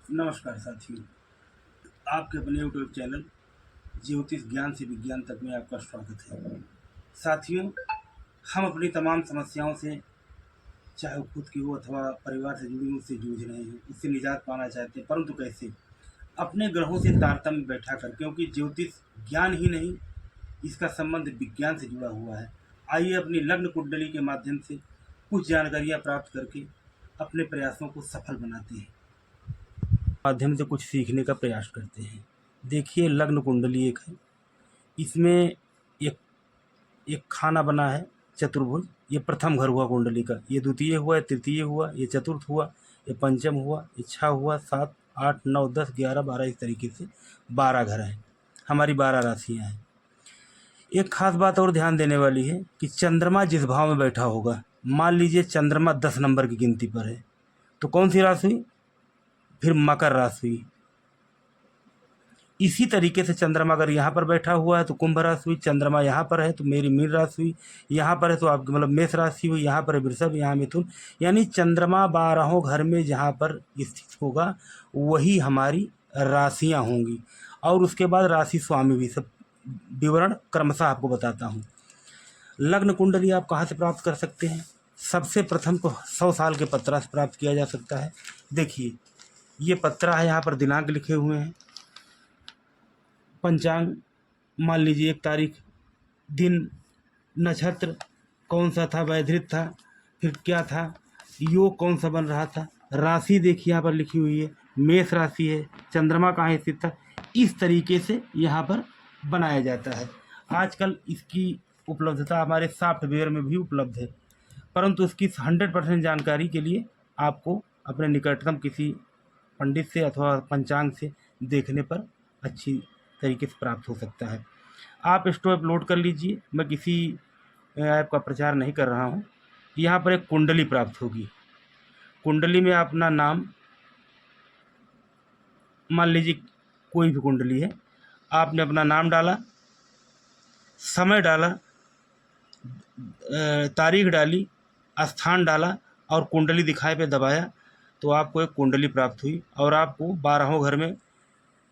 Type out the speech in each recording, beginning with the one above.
नमस्कार साथियों, आपके अपने यूट्यूब चैनल ज्योतिष ज्ञान से विज्ञान तक में आपका स्वागत है। साथियों, हम अपनी तमाम समस्याओं से, चाहे वो खुद की हो अथवा परिवार से जुड़ी, उससे जूझ रहे हैं, उससे निजात पाना चाहते हैं, परंतु कैसे? अपने ग्रहों से तारतम्य बैठा कर, क्योंकि ज्योतिष ज्ञान ही नहीं, इसका संबंध विज्ञान से जुड़ा हुआ है। आइए अपनी लग्न कुंडली के माध्यम से कुछ जानकारियाँ प्राप्त करके अपने प्रयासों को सफल बनाते हैं, माध्यम से कुछ सीखने का प्रयास करते हैं। देखिए, लग्न कुंडली एक है, इसमें एक एक खाना बना है चतुर्भुज। ये प्रथम घर हुआ कुंडली का, ये द्वितीय हुआ, ये तृतीय हुआ, ये चतुर्थ हुआ, ये पंचम हुआ, ये 6 हुआ, 7, 8, 9, 10, 11, 12, इस तरीके से 12 घर हैं, हमारी 12 राशियाँ हैं। एक खास बात और ध्यान देने वाली है कि चंद्रमा जिस भाव में बैठा होगा, मान लीजिए चंद्रमा 10 नंबर की गिनती पर है, तो कौन सी राशि हुई? फिर मकर राशि हुई। इसी तरीके से चंद्रमा अगर यहाँ पर बैठा हुआ है तो कुंभ राशि हुई, चंद्रमा यहाँ पर है तो मेरी मीन राशि हुई, यहाँ पर है तो आपकी मतलब मेष राशि हुई, यहाँ पर है वृषभ, यहाँ मिथुन। यानी चंद्रमा 12 घर में जहाँ पर स्थित होगा वही हमारी राशियाँ होंगी। और उसके बाद राशि स्वामी भी, सब विवरण क्रमशः आपको बताता हूँ। लग्न कुंडली आप कहाँ से प्राप्त कर सकते हैं? सबसे प्रथम तो 100 साल के पत्रा से प्राप्त किया जा सकता है। देखिए, ये पत्रा है, यहाँ पर दिनांक लिखे हुए हैं, पंचांग मान लीजिए 1 तारीख, दिन, नक्षत्र कौन सा था, वैधृत था, फिर क्या था, योग कौन सा बन रहा था, राशि देखिए यहाँ पर लिखी हुई है, मेष राशि है, चंद्रमा कहाँ स्थित था। इस तरीके से यहाँ पर बनाया जाता है। आजकल इसकी उपलब्धता हमारे सॉफ्टवेयर में भी उपलब्ध है, परंतु उसकी 100% जानकारी के लिए आपको अपने निकटतम किसी पंडित से अथवा पंचांग से देखने पर अच्छी तरीके से प्राप्त हो सकता है। आप इसको अपलोड कर लीजिए, मैं किसी ऐप का प्रचार नहीं कर रहा हूँ। यहाँ पर एक कुंडली प्राप्त होगी। कुंडली में अपना नाम, मान लीजिए कोई भी कुंडली है, आपने अपना नाम डाला, समय डाला, तारीख डाली, स्थान डाला और कुंडली दिखाए पे दबाया, तो आपको एक कुंडली प्राप्त हुई और आपको 12 घर में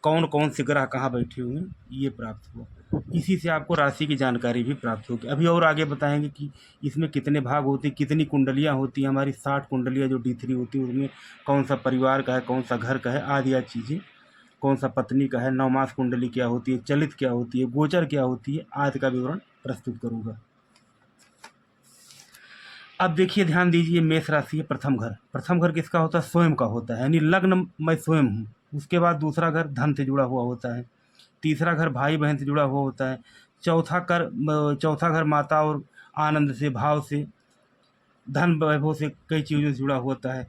कौन कौन से ग्रह कहाँ बैठे हुए हैं ये प्राप्त हुआ। इसी से आपको राशि की जानकारी भी प्राप्त होगी। अभी और आगे बताएंगे कि इसमें कितने भाग होते हैं, कितनी कुंडलियाँ होती हैं। हमारी 60 कुंडलियाँ जो D3 होती है, उसमें कौन सा परिवार का है, कौन सा घर का है, आदि आदि चीज़ें, कौन सा पत्नी का है, नवमास कुंडली क्या होती है, चलित क्या होती है, गोचर क्या होती है, आदि का विवरण प्रस्तुत करूँगा। अब देखिए, ध्यान दीजिए, मेष राशि है, प्रथम घर। प्रथम घर किसका होता है? स्वयं का होता है, यानी लग्न मैं स्वयं हूँ। उसके बाद दूसरा घर धन से जुड़ा हुआ होता है, तीसरा घर भाई बहन से जुड़ा हुआ होता है, चौथा घर माता और आनंद से, भाव से, धन वैभव से, कई चीज़ों से जुड़ा होता है।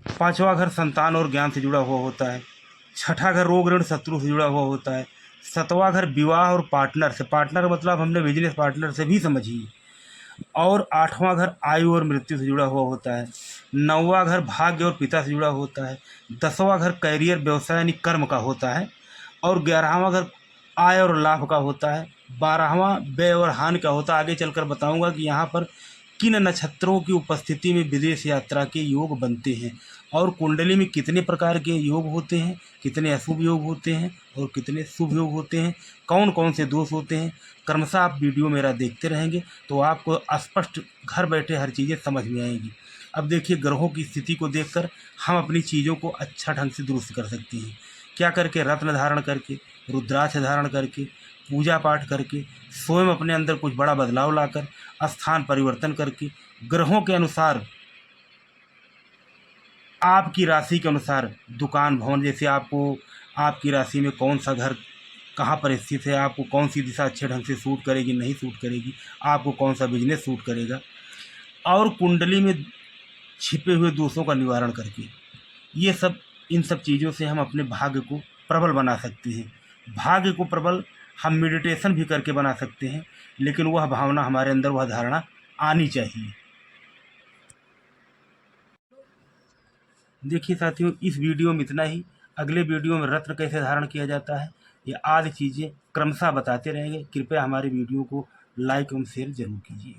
पांचवा घर संतान और ज्ञान से जुड़ा हुआ होता है। छठा घर रोग ऋण शत्रु से जुड़ा हुआ होता है। सातवां घर विवाह और पार्टनर से, पार्टनर मतलब हमने बिजनेस पार्टनर से भी समझिए। और आठवां घर आयु और मृत्यु से जुड़ा हुआ होता है। नौवां घर भाग्य और पिता से जुड़ा होता है। 10वां घर कैरियर व्यवसाय यानी कर्म का होता है। और 11वां घर आय और लाभ का होता है। 12वां व्यय और हानि का होता है। आगे चलकर बताऊंगा कि यहाँ पर किन नक्षत्रों की उपस्थिति में विदेश यात्रा के योग बनते हैं और कुंडली में कितने प्रकार के योग होते हैं, कितने अशुभ योग होते हैं और कितने शुभ योग होते हैं, कौन कौन से दोष होते हैं। क्रमशः आप वीडियो मेरा देखते रहेंगे तो आपको स्पष्ट घर बैठे हर चीज़ें समझ में आएंगी। अब देखिए, ग्रहों की स्थिति को देखकर हम अपनी चीज़ों को अच्छा ढंग से दुरुस्त कर सकते हैं। क्या करके? रत्न धारण करके, रुद्राक्ष धारण करके, पूजा पाठ करके, स्वयं अपने अंदर कुछ बड़ा बदलाव लाकर, स्थान परिवर्तन करके, ग्रहों के अनुसार, आपकी राशि के अनुसार दुकान भवन, जैसे आपको आपकी राशि में कौन सा घर कहाँ पर स्थित है, आपको कौन सी दिशा अच्छे ढंग से सूट करेगी, नहीं सूट करेगी, आपको कौन सा बिजनेस सूट करेगा, और कुंडली में छिपे हुए दोषों का निवारण करके, ये सब, इन सब चीज़ों से हम अपने भाग्य को प्रबल बना सकते हैं। भाग्य को प्रबल हम मेडिटेशन भी करके बना सकते हैं, लेकिन वह भावना हमारे अंदर, वह धारणा आनी चाहिए। देखिए साथियों, इस वीडियो में इतना ही। अगले वीडियो में रत्न कैसे धारण किया जाता है, ये आदि चीज़ें क्रमशः बताते रहेंगे। कृपया हमारे वीडियो को लाइक एवं शेयर जरूर कीजिए।